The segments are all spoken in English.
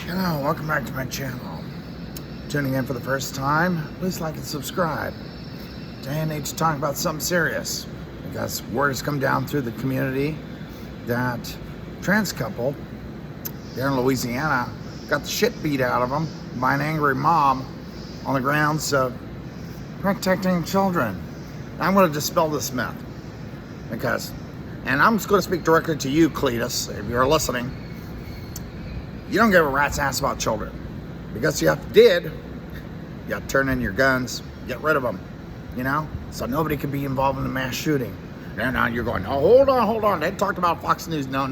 Hello, welcome back to my channel. Tuning in for the first time, please like and subscribe. Today I need to talk about something serious because word has come down through the community that trans couple there in Louisiana got the shit beat out of them by an angry mob on the grounds of protecting children. I'm going to dispel this myth and I'm just going to speak directly to you, Cletus, if you're listening. You don't give a rat's ass about children. Because you did, you got to turn in your guns, get rid of them, so nobody can be involved in a mass shooting. Now you're going, oh, hold on. They talked about Fox News. No.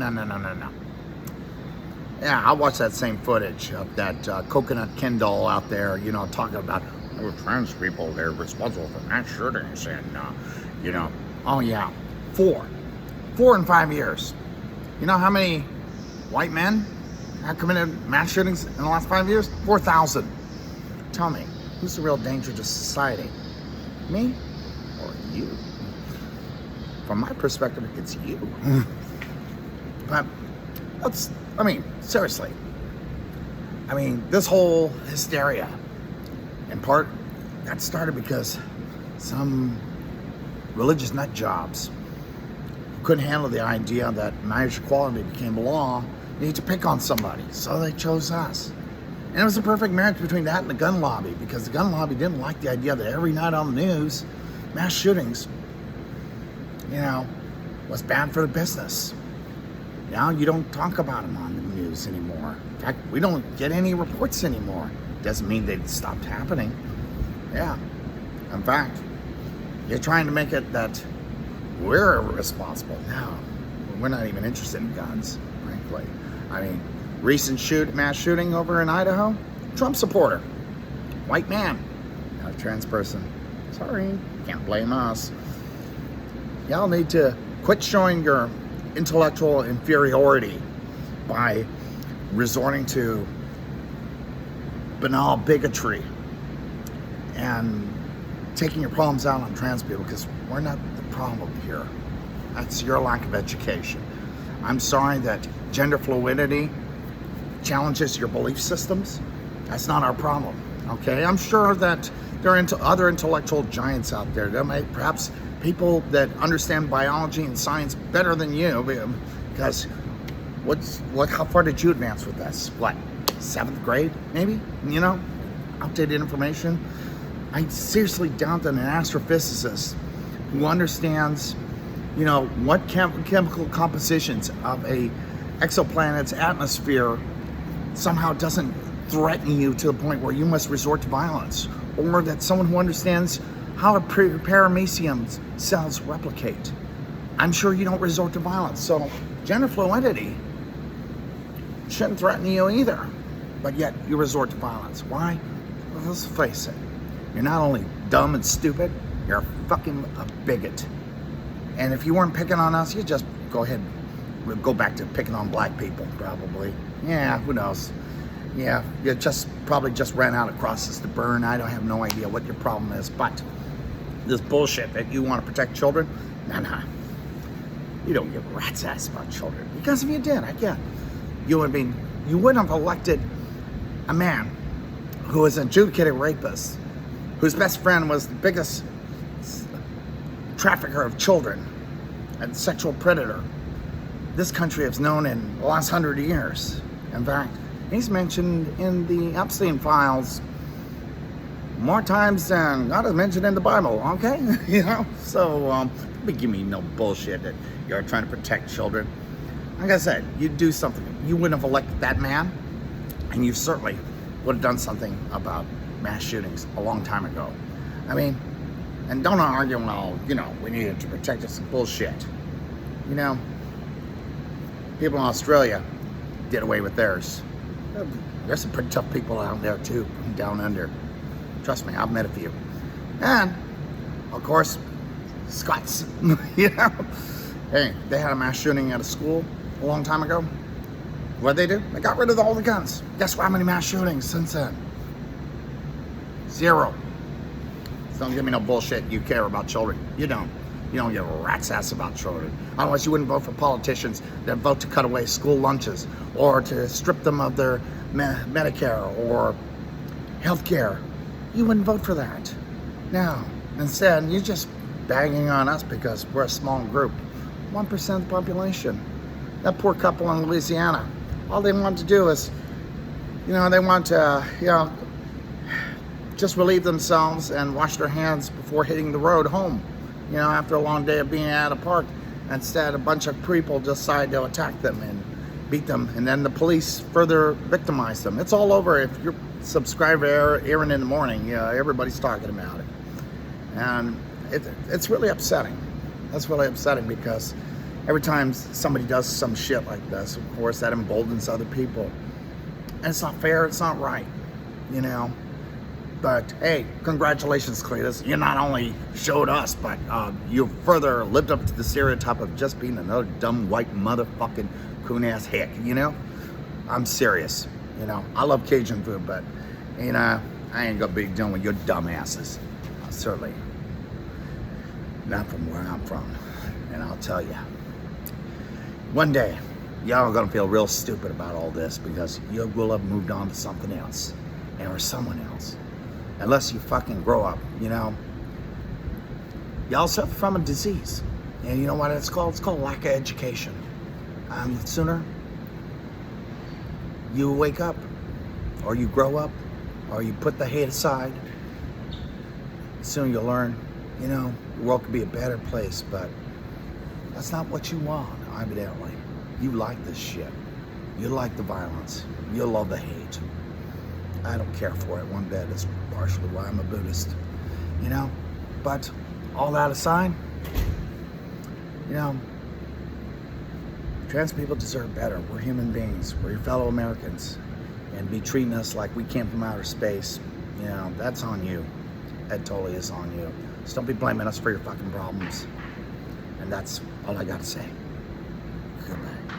Yeah, I watched that same footage of that coconut Kindle out there, talking about trans people, they're responsible for mass shootings and, oh yeah, 4 in 5 years. You know how many white men have committed mass shootings in the last 5 years? 4,000. Tell me, who's the real danger to society? Me or you? From my perspective, it's you. But seriously. This whole hysteria, in part, got started because some religious nut jobs couldn't handle the idea that marriage equality became law. Need to pick on somebody, so they chose us. And it was a perfect marriage between that and the gun lobby, because the gun lobby didn't like the idea that every night on the news, mass shootings, was bad for the business. Now you don't talk about them on the news anymore. In fact, we don't get any reports anymore. Doesn't mean they stopped happening. Yeah. In fact, you're trying to make it that we're responsible. No, we're not even interested in guns, frankly. Recent mass shooting over in Idaho, Trump supporter, white man, not a trans person. Sorry, can't blame us. Y'all need to quit showing your intellectual inferiority by resorting to banal bigotry and taking your problems out on trans people, because we're not the problem here. That's your lack of education. I'm sorry that gender fluidity challenges your belief systems. That's not our problem, okay? I'm sure that there are other intellectual giants out there. There may perhaps people that understand biology and science better than you, because how far did you advance with this? What, 7th grade, maybe? Outdated information. I seriously doubt that an astrophysicist who understands what chemical compositions of a exoplanet's atmosphere somehow doesn't threaten you to the point where you must resort to violence, or that someone who understands how paramecium cells replicate. I'm sure you don't resort to violence. So gender fluidity shouldn't threaten you either, but yet you resort to violence. Why? Well, let's face it. You're not only dumb and stupid, you're a bigot. And if you weren't picking on us, you'd just go ahead and go back to picking on black people, probably. Yeah, who knows? Yeah, you probably just ran out of crosses to burn. I don't have no idea what your problem is, but this bullshit that you want to protect children, nah. You don't give a rat's ass about children. Because if you did, you wouldn't have elected a man who was an adjudicated rapist, whose best friend was the biggest trafficker of children and sexual predator this country has known in the last 100 years. In fact, he's mentioned in the Epstein files more times than God is mentioned in the Bible, okay? So give me no bullshit that you're trying to protect children. Like I said, you'd do something. You wouldn't have elected that man, and you certainly would have done something about mass shootings a long time ago. And don't argue, we needed to protect us. Bullshit. People in Australia did away with theirs. There's some pretty tough people out there too, down under. Trust me, I've met a few. And, of course, Scots, Hey, they had a mass shooting at a school a long time ago. What'd they do? They got rid of all the guns. Guess how many mass shootings since then? 0. So don't give me no bullshit. You care about children. You don't. You don't give a rat's ass about children. Otherwise, you wouldn't vote for politicians that vote to cut away school lunches or to strip them of their Medicare or health care. You wouldn't vote for that. Now, instead, you're just bagging on us because we're a small group. 1% of the population. That poor couple in Louisiana, all they want to do is, they want to, just relieve themselves and wash their hands before hitting the road home, after a long day of being at a park. Instead, a bunch of people decide to attack them and beat them, and then the police further victimize them. It's all over. If you're subscribed to Aaron in the Morning, everybody's talking about it. And it's really upsetting. That's really upsetting because every time somebody does some shit like this, of course, that emboldens other people. And it's not fair, it's not right, But hey, congratulations, Cletus. You not only showed us, but you further lived up to the stereotype of just being another dumb white motherfucking coon-ass hick, I'm serious, I love Cajun food, but, I ain't gonna be dealing with your dumb asses. Certainly not from where I'm from. And I'll tell you, one day, y'all are gonna feel real stupid about all this because you will have moved on to something else or someone else. Unless you fucking grow up, Y'all suffer from a disease. And you know what it's called? It's called lack of education. The sooner you wake up, or you grow up, or you put the hate aside, the sooner you'll learn, the world could be a better place, but that's not what you want, evidently. You like this shit. You like the violence. You love the hate. I don't care for it one bit. It's partially why I'm a Buddhist, But all that aside, trans people deserve better. We're human beings. We're your fellow Americans. And be treating us like we came from outer space, that's on you. That totally is on you. So don't be blaming us for your fucking problems. And that's all I got to say. Goodbye.